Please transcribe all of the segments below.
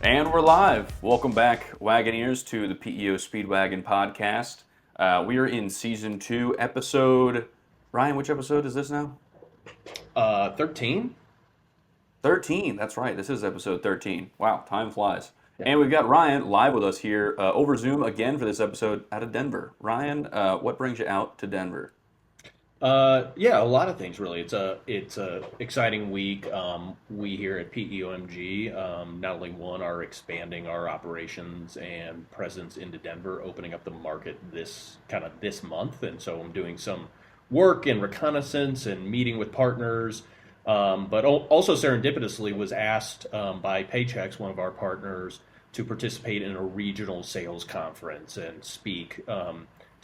And we're live. Welcome back, Wagoneers, to the PEO Speedwagon podcast. We are in season 2, episode. Ryan, which episode is this now? 13? 13. That's right. This is episode 13. Wow, time flies. Yeah. And we've got Ryan live with us here over Zoom again for this episode out of Denver. Ryan, what brings you out to Denver? Yeah, a lot of things really. It's a exciting week. We here at PEOMG not only are expanding our operations and presence into Denver, opening up the market this month, and so I'm doing some work and reconnaissance and meeting with partners. But also serendipitously was asked by Paychex, one of our partners, to participate in a regional sales conference and speak.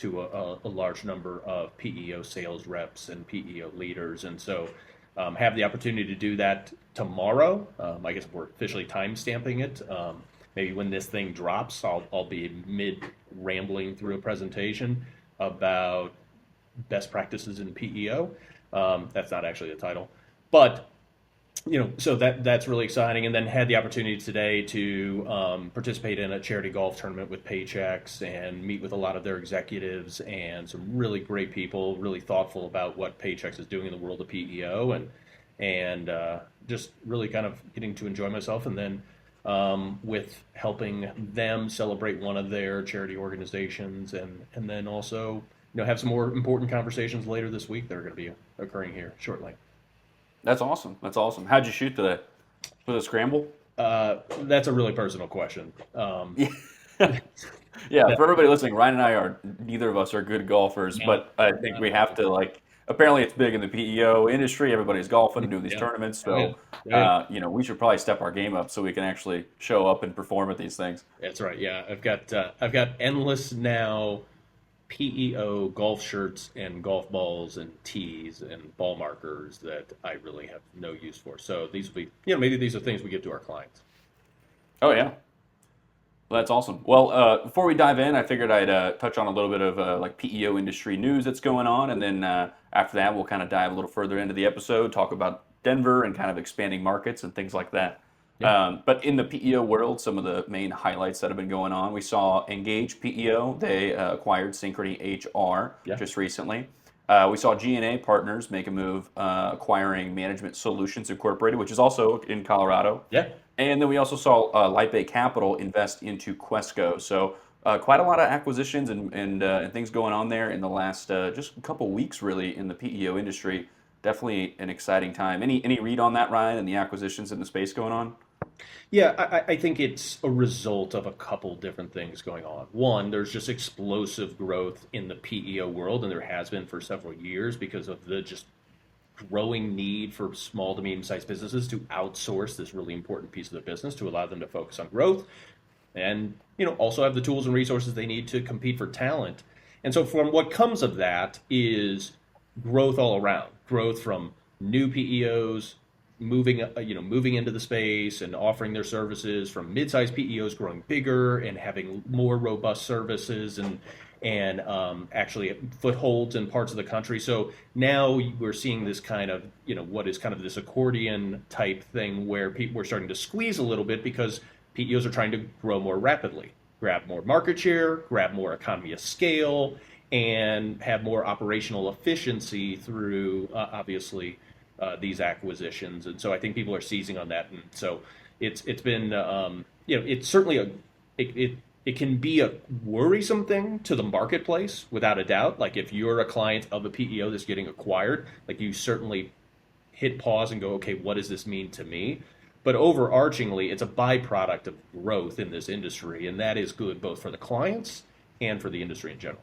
To a large number of PEO sales reps and PEO leaders. And so have the opportunity to do that tomorrow. I guess we're officially time stamping it. Maybe when this thing drops, I'll be mid rambling through a presentation about best practices in PEO. That's not actually the title, but so that's really exciting. And then had the opportunity today to participate in a charity golf tournament with Paychex and meet with a lot of their executives and some really great people, really thoughtful about what Paychex is doing in the world of PEO, and just really kind of getting to enjoy myself. And then with helping them celebrate one of their charity organizations, and then also have some more important conversations later this week that are going to be occurring here shortly. That's awesome. That's awesome. How'd you shoot today? Was it a scramble? That's a really personal question. Yeah, for everybody listening, Ryan and I are neither of us are good golfers, No, but I think we have to apparently it's big in the PEO industry. Everybody's golfing and doing these yeah, tournaments, oh yeah, so oh yeah. we should probably step our game up so we can actually show up and perform at these things. That's right. Yeah, I've got endless now PEO golf shirts and golf balls and tees and ball markers that I really have no use for. So these will be, maybe these are things we give to our clients. Oh yeah, well, that's awesome. Well, before we dive in, I figured I'd touch on a little bit of PEO industry news that's going on, and then after that, we'll kind of dive a little further into the episode, talk about Denver and kind of expanding markets and things like that. Yeah, But in the PEO world, some of the main highlights that have been going on, we saw Engage PEO. They acquired Synchrony HR yeah, just recently. We saw G&A Partners make a move, acquiring Management Solutions Incorporated, which is also in Colorado. yeah. And then we also saw Light Bay Capital invest into Quesco. So quite a lot of acquisitions and things going on there in the last just a couple weeks, really, in the PEO industry. Definitely an exciting time. Any read on that, Ryan, and the acquisitions in the space going on? Yeah, I think it's a result of a couple different things going on. One, there's just explosive growth in the PEO world, and there has been for several years because of the just growing need for small to medium sized businesses to outsource this really important piece of their business to allow them to focus on growth and also have the tools and resources they need to compete for talent. And so from what comes of that is growth all around, growth from new PEOs moving into the space and offering their services, from mid-sized PEOs growing bigger and having more robust services and actually footholds in parts of the country. So now we're seeing this kind of, what is kind of this accordion type thing where people are starting to squeeze a little bit because PEOs are trying to grow more rapidly, grab more market share, grab more economy of scale, and have more operational efficiency through obviously these acquisitions. And so I think people are seizing on that. And so it's been it's certainly it can be a worrisome thing to the marketplace without a doubt. Like if you're a client of a PEO that's getting acquired, like you certainly hit pause and go, okay, what does this mean to me? But overarchingly, it's a byproduct of growth in this industry, and that is good both for the clients and for the industry in general.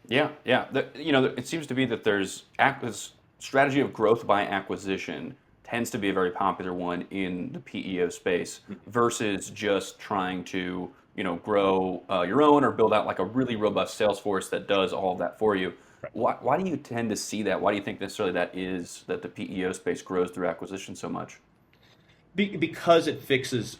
Yeah, yeah. It seems to be that this strategy of growth by acquisition tends to be a very popular one in the PEO space versus just trying to, grow your own or build out like a really robust sales force that does all of that for you. Right. Why do you tend to see that? Why do you think necessarily that the PEO space grows through acquisition so much? Because it fixes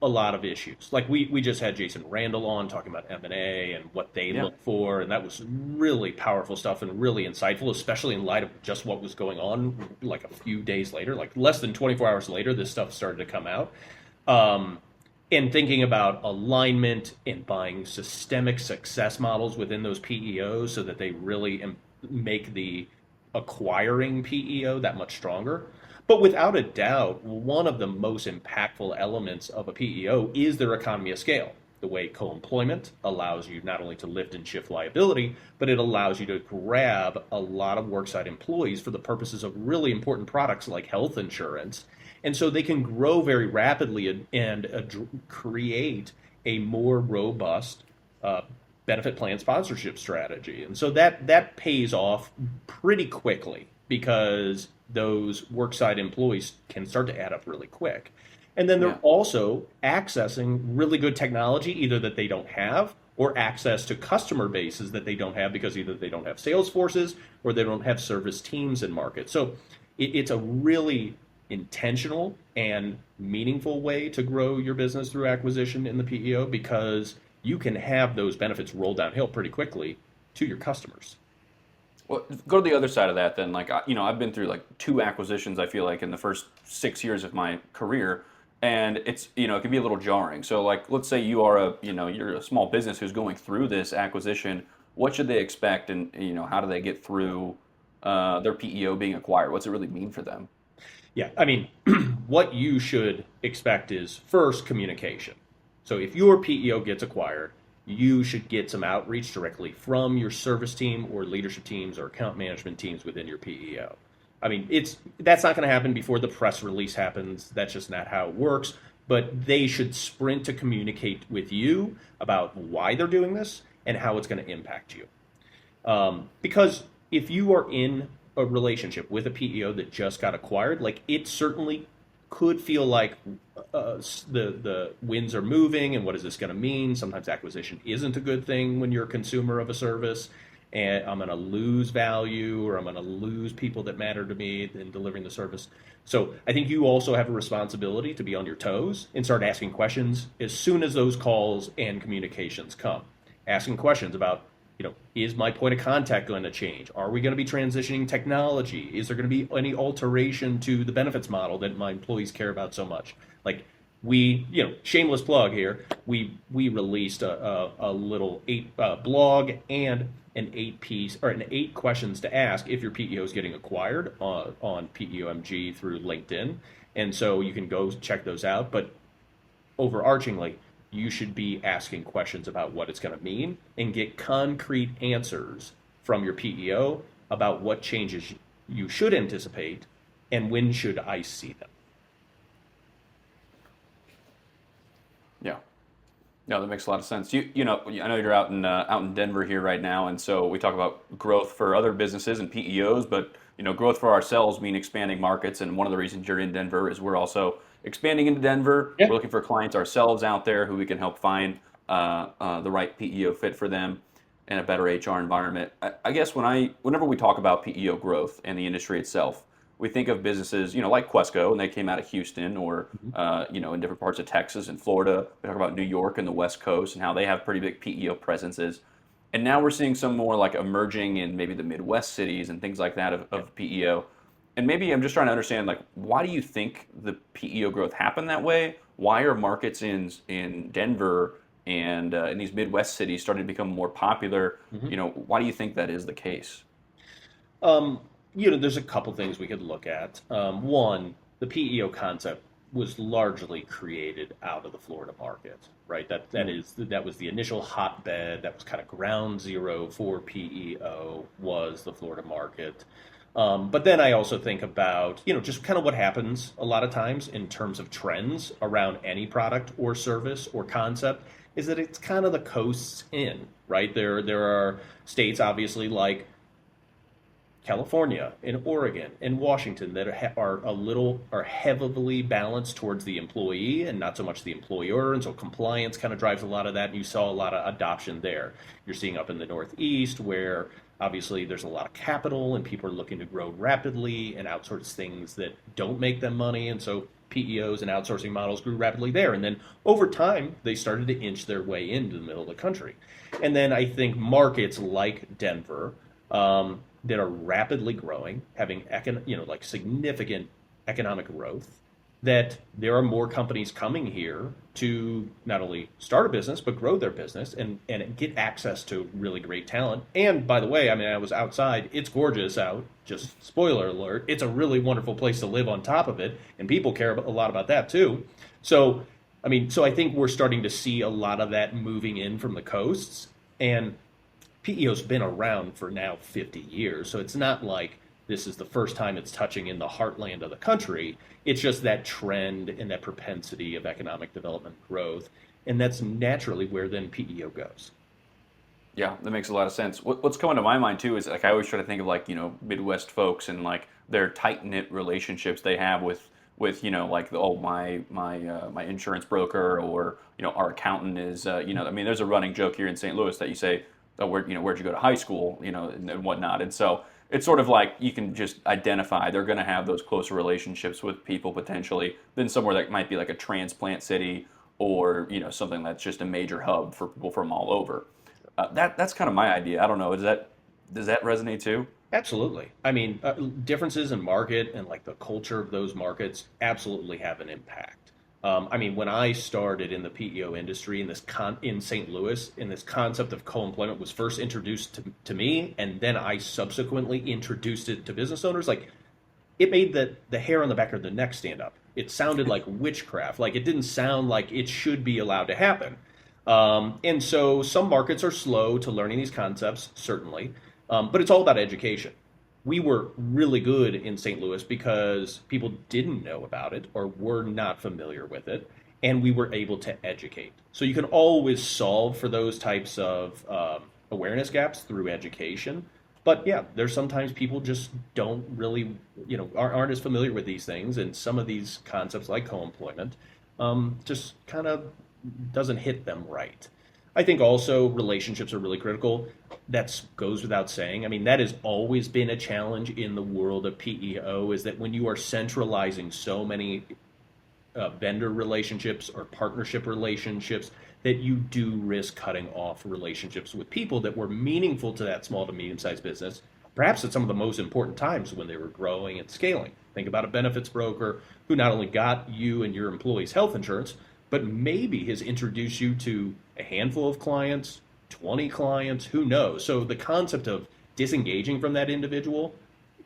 a lot of issues. Like we just had Jason Randall on talking about M&A and what they Yeah. look for, and that was really powerful stuff and really insightful, especially in light of just what was going on like a few days later, like less than 24 hours later, this stuff started to come out. And thinking about alignment and buying systemic success models within those PEOs so that they really make the acquiring PEO that much stronger. But without a doubt, one of the most impactful elements of a PEO is their economy of scale. The way co-employment allows you not only to lift and shift liability, but it allows you to grab a lot of worksite employees for the purposes of really important products like health insurance. And so they can grow very rapidly and create a more robust benefit plan sponsorship strategy. And so that pays off pretty quickly because those worksite employees can start to add up really quick. And then they're Yeah. also accessing really good technology, either that they don't have or access to customer bases that they don't have because either they don't have sales forces or they don't have service teams in market. So it's a really intentional and meaningful way to grow your business through acquisition in the PEO because you can have those benefits roll downhill pretty quickly to your customers. Well, go to the other side of that then. Like, I've been through like two acquisitions, I feel like, in the first 6 years of my career. And it's, it can be a little jarring. So, like, let's say you're a small business who's going through this acquisition. What should they expect? And, how do they get through their PEO being acquired? What's it really mean for them? Yeah, I mean, what you should expect is first communication. So if your PEO gets acquired, you should get some outreach directly from your service team or leadership teams or account management teams within your PEO. I mean, that's not going to happen before the press release happens. That's just not how it works. But they should sprint to communicate with you about why they're doing this and how it's going to impact you. Because if you are in a relationship with a PEO that just got acquired, like it certainly could feel like the winds are moving, and what is this going to mean? Sometimes acquisition isn't a good thing when you're a consumer of a service, and I'm going to lose value or I'm going to lose people that matter to me in delivering the service. So I think you also have a responsibility to be on your toes and start asking questions as soon as those calls and communications come. Asking questions about, is my point of contact going to change? Are we going to be transitioning technology? Is there going to be any alteration to the benefits model that my employees care about so much? Like shameless plug here, we released a little blog and an 8-piece or an 8 questions to ask if your PEO is getting acquired on PEOMG through LinkedIn. And so you can go check those out. But overarchingly, you should be asking questions about what it's going to mean and get concrete answers from your PEO about what changes you should anticipate and when should I see them. Yeah. No, that makes a lot of sense. I know you're out in Denver here right now, and so we talk about growth for other businesses and PEOs, but growth for ourselves mean expanding markets. And one of the reasons you're in Denver is we're also expanding into Denver. Yeah. We're looking for clients ourselves out there who we can help find the right PEO fit for them and a better HR environment. I guess whenever we talk about PEO growth and the industry itself, we think of businesses, like Quesco, and they came out of Houston, or in different parts of Texas and Florida. We talk about New York and the West Coast and how they have pretty big PEO presences. And now we're seeing some more like emerging in maybe the Midwest cities and things like that of PEO. And maybe I'm just trying to understand, like, why do you think the PEO growth happened that way? Why are markets in Denver and in these Midwest cities starting to become more popular? Why do you think that is the case? There's a couple things we could look at. One, the PEO concept was largely created out of the Florida market, right? That was the initial hotbed. That was kind of ground zero for PEO, was the Florida market. But then I also think about, just kind of what happens a lot of times in terms of trends around any product or service or concept is that it's kind of the coasts in, right? There are states, obviously, like California and Oregon and Washington that are heavily balanced towards the employee and not so much the employer, and so compliance kind of drives a lot of that. And you saw a lot of adoption there. You're seeing up in the Northeast where obviously there's a lot of capital and people are looking to grow rapidly and outsource things that don't make them money, and so PEOs and outsourcing models grew rapidly there. And then over time, they started to inch their way into the middle of the country. And then I think markets like Denver, that are rapidly growing, having significant economic growth, that there are more companies coming here to not only start a business but grow their business and get access to really great talent. And by the way, I mean, I was outside. It's gorgeous out. Just spoiler alert. It's a really wonderful place to live on top of it, and people care a lot about that too. So, I mean, so I think we're starting to see a lot of that moving in from the coasts. And PEO's been around for now 50 years, so it's not like this is the first time it's touching in the heartland of the country. It's just that trend and that propensity of economic development growth, and that's naturally where then PEO goes. Yeah, that makes a lot of sense. What's coming to my mind too is like I always try to think of like Midwest folks and like their tight knit relationships they have with like oh my insurance broker or our accountant is I mean there's a running joke here in St. Louis that you say oh where'd you go to high school and whatnot, and so it's sort of like you can just identify they're going to have those closer relationships with people potentially than somewhere that might be like a transplant city or something that's just a major hub for people from all over. That's kind of my idea. I don't know. Does that resonate too? Absolutely. I mean, differences in market and like the culture of those markets absolutely have an impact. I mean, when I started in the PEO industry in St. Louis, in this concept of co-employment was first introduced to me, and then I subsequently introduced it to business owners. Like, it made the hair on the back of the neck stand up. It sounded like witchcraft. Like, it didn't sound like it should be allowed to happen. And so some markets are slow to learning these concepts, certainly, but it's all about education. We were really good in St. Louis because people didn't know about it or were not familiar with it, and we were able to educate. So you can always solve for those types of awareness gaps through education. But yeah, there's sometimes people just don't really, aren't as familiar with these things, and some of these concepts like co-employment just kind of doesn't hit them right. I think also relationships are really critical. That goes without saying. I mean, that has always been a challenge in the world of PEO is that when you are centralizing so many vendor relationships or partnership relationships, that you do risk cutting off relationships with people that were meaningful to that small to medium sized business, perhaps at some of the most important times when they were growing and scaling. Think about a benefits broker who not only got you and your employees health insurance, but maybe has introduced you to a handful of clients, 20 clients, who knows? So the concept of disengaging from that individual,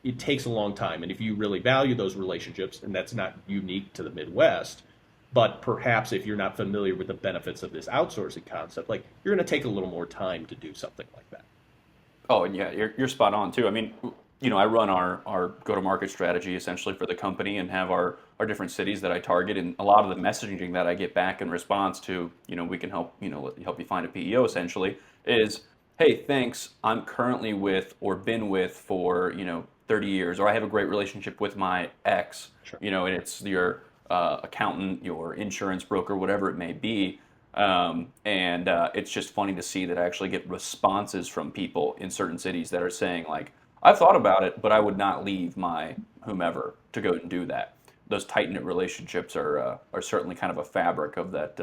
it takes a long time. And if you really value those relationships, and that's not unique to the Midwest, but perhaps if you're not familiar with the benefits of this outsourcing concept, like you're going to take a little more time to do something like that. Oh, and yeah, you're spot on too. I mean, I run our go-to-market strategy essentially for the company and have our different cities that I target, and a lot of the messaging that I get back in response to, we can help, help you find a PEO essentially is, hey, thanks, I'm currently with or been with for, 30 years, or I have a great relationship with my ex, Sure. and it's your accountant, your insurance broker, whatever it may be. And it's just funny to see that I actually get responses from people in certain cities that are saying like, I've thought about it, but I would not leave my whomever to go and do that. Those tight knit relationships are certainly kind of a fabric of that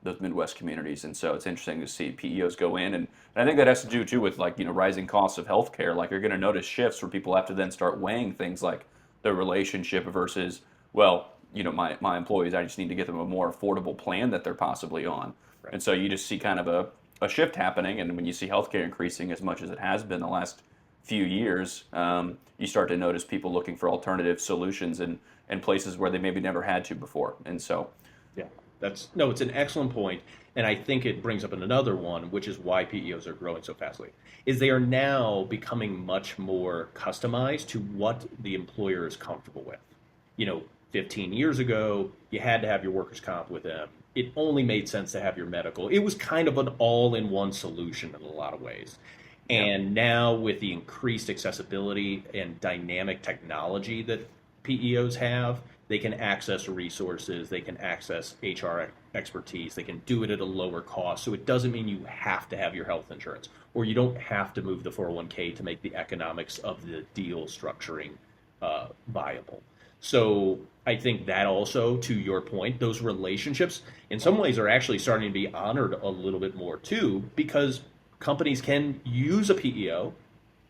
those Midwest communities, and so it's interesting to see PEOs go in, and I think that has to do too with like rising costs of healthcare. Like you're going to notice shifts where people have to then start weighing things like their relationship versus well, my employees, I just need to get them a more affordable plan that they're possibly on, Right. and so you just see kind of a shift happening, and when you see healthcare increasing as much as it has been the last few years, you start to notice people looking for alternative solutions in places where they maybe never had to before. And so, Yeah, it's an excellent point, and I think it brings up another one, which is why PEOs are growing so fastly. Is they are now becoming much more customized to what the employer is comfortable with. 15 years ago, you had to have your workers' comp with them. It only made sense to have your medical. It was kind of an all-in-one solution in a lot of ways. yeah, And now with the increased accessibility and dynamic technology that PEOs have, they can access resources, they can access HR expertise, they can do it at a lower cost. So it doesn't mean you have to have your health insurance or you don't have to move the 401k to make the economics of the deal structuring viable. So I think that also, to your point, those relationships in some ways are actually starting to be honored a little bit more too, because companies can use a PEO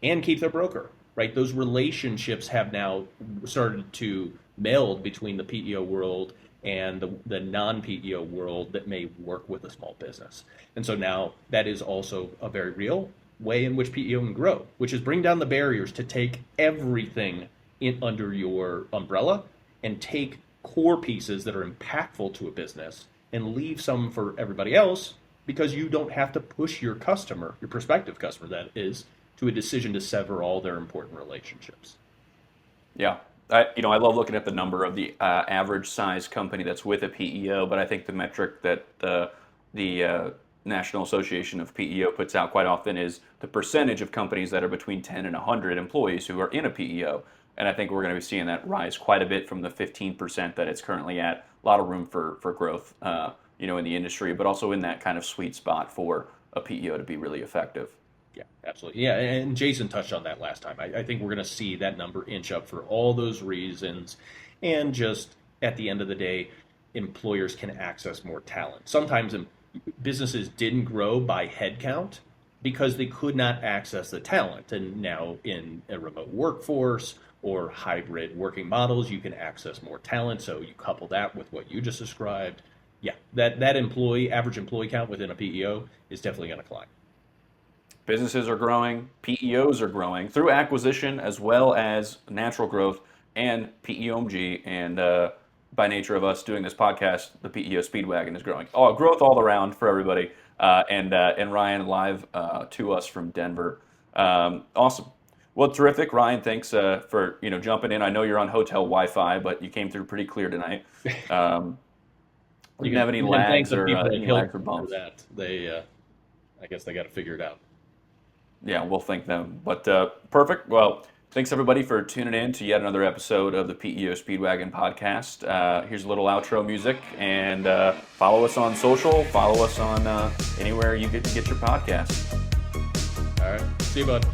and keep their broker, right? Those relationships have now started to meld between the PEO world and the non-PEO world that may work with a small business. And so now that is also a very real way in which PEO can grow, which is bring down the barriers to take everything in under your umbrella and take core pieces that are impactful to a business and leave some for everybody else, because you don't have to push your customer, your prospective customer that is, to a decision to sever all their important relationships. Yeah. I love looking at the number of the average size company that's with a PEO, but I think the metric that the National Association of PEO puts out quite often is the percentage of companies that are between 10 and 100 employees who are in a PEO. And I think we're going to be seeing that rise quite a bit from the 15% that it's currently at. A lot of room for growth, in the industry, but also in that kind of sweet spot for a PEO to be really effective. Yeah, absolutely. Yeah, and Jason touched on that last time. I think we're going to see that number inch up for all those reasons. And just at the end of the day, employers can access more talent. Sometimes businesses didn't grow by headcount because they could not access the talent. And now in a remote workforce or hybrid working models, you can access more talent. So you couple that with what you just described. Yeah, that average employee count within a PEO is definitely going to climb. Businesses are growing, PEOs are growing through acquisition as well as natural growth and PEOMG. And by nature of us doing this podcast, the PEO Speedwagon is growing. Oh, growth all around for everybody. And Ryan live to us from Denver. Awesome. Well, terrific, Ryan. Thanks for jumping in. I know you're on hotel Wi-Fi, but you came through pretty clear tonight. We didn't have any lags or bumps. That I guess they got to figure it out. Yeah, we'll thank them. But perfect. Well, thanks everybody for tuning in to yet another episode of the PEO Speedwagon podcast. Here's a little outro music, and follow us on social. Follow us on anywhere you get your podcast. All right. See you, bud.